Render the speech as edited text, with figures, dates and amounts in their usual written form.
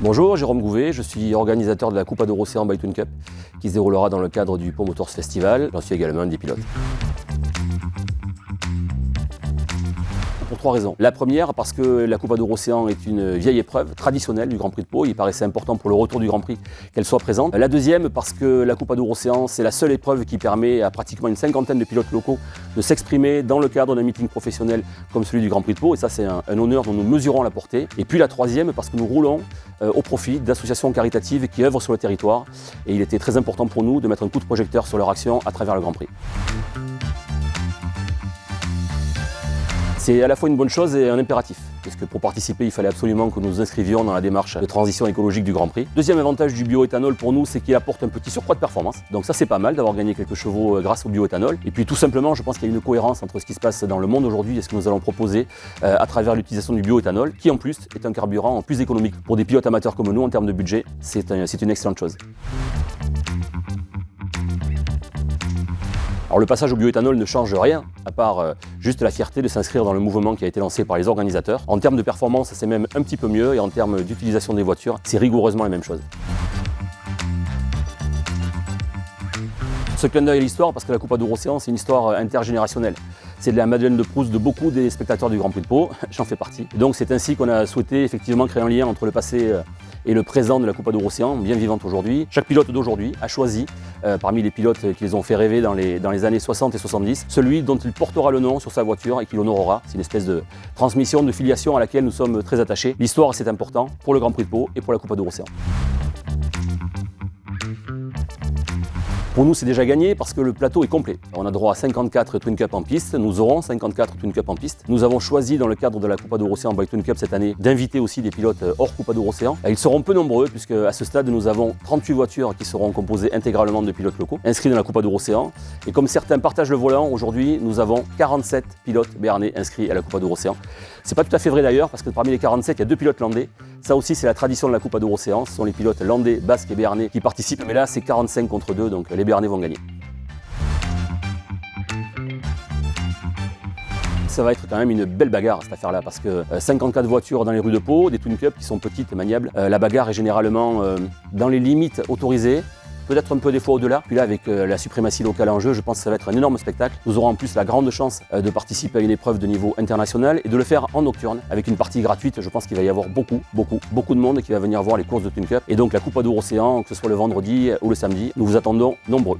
Bonjour, Jérôme Gouvet, je suis organisateur de la Coupe d'Océan by Twin Cup qui se déroulera dans le cadre du Pau Motors Festival. J'en suis également un des pilotes. Pour trois raisons. La première, parce que la Coupe d'Océan est une vieille épreuve traditionnelle du Grand Prix de Pau. Il paraissait important pour le retour du Grand Prix qu'elle soit présente. La deuxième, parce que la Coupe d'Océan, c'est la seule épreuve qui permet à pratiquement une cinquantaine de pilotes locaux de s'exprimer dans le cadre d'un meeting professionnel comme celui du Grand Prix de Pau. Et ça, c'est un honneur dont nous mesurons la portée. Et puis la troisième, parce que nous roulons au profit d'associations caritatives qui œuvrent sur le territoire. Et il était très important pour nous de mettre un coup de projecteur sur leur action à travers le Grand Prix. C'est à la fois une bonne chose et un impératif, parce que pour participer, il fallait absolument que nous nous inscrivions dans la démarche de transition écologique du Grand Prix. Deuxième avantage du bioéthanol pour nous, c'est qu'il apporte un petit surcroît de performance. Donc ça, c'est pas mal d'avoir gagné quelques chevaux grâce au bioéthanol. Et puis tout simplement, je pense qu'il y a une cohérence entre ce qui se passe dans le monde aujourd'hui et ce que nous allons proposer à travers l'utilisation du bioéthanol, qui en plus est un carburant plus économique. Pour des pilotes amateurs comme nous, en termes de budget, c'est une excellente chose. Alors le passage au bioéthanol ne change rien, à part juste la fierté de s'inscrire dans le mouvement qui a été lancé par les organisateurs. En termes de performance, c'est même un petit peu mieux, et en termes d'utilisation des voitures, c'est rigoureusement la même chose. Ce clin d'œil à l'histoire, parce que la Coupe d'Océan, c'est une histoire intergénérationnelle. C'est de la Madeleine de Proust de beaucoup des spectateurs du Grand Prix de Pau, j'en fais partie. Et donc c'est ainsi qu'on a souhaité effectivement créer un lien entre le passé et le présent de la Coupe d'Océan, bien vivante aujourd'hui. Chaque pilote d'aujourd'hui a choisi, parmi les pilotes qui les ont fait rêver dans les années 60 et 70, celui dont il portera le nom sur sa voiture et qui l'honorera. C'est une espèce de transmission, de filiation à laquelle nous sommes très attachés. L'histoire, c'est important pour le Grand Prix de Pau et pour la Coupe d'Océan. Pour nous, c'est déjà gagné parce que le plateau est complet. On a droit à 54 Twin Cup en piste. Nous aurons 54 Twin Cup en piste. Nous avons choisi, dans le cadre de la Coupe d'Océan by Twin Cup cette année, d'inviter aussi des pilotes hors Coupe d'Océan. Ils seront peu nombreux, puisque à ce stade, nous avons 38 voitures qui seront composées intégralement de pilotes locaux, inscrits dans la Coupe d'Océan. Et comme certains partagent le volant, aujourd'hui, nous avons 47 pilotes béarnais inscrits à la Coupe d'Océan. C'est pas tout à fait vrai d'ailleurs, parce que parmi les 47, il y a 2 pilotes landais. Ça aussi, c'est la tradition de la Coupe d'Océan. Ce sont les pilotes landais, basques et béarnais qui participent. Mais là, c'est 45 contre 2, donc les béarnais vont gagner. Ça va être quand même une belle bagarre cette affaire-là, parce que 54 voitures dans les rues de Pau, des Twin Cup qui sont petites et maniables. La bagarre est généralement dans les limites autorisées, peut-être un peu des fois au-delà. Puis là, avec la suprématie locale en jeu, je pense que ça va être un énorme spectacle. Nous aurons en plus la grande chance de participer à une épreuve de niveau international et de le faire en nocturne, avec une partie gratuite. Je pense qu'il va y avoir beaucoup de monde qui va venir voir les courses de Twin Cup. Et donc la Coupe d'Océan, que ce soit le vendredi ou le samedi, nous vous attendons nombreux.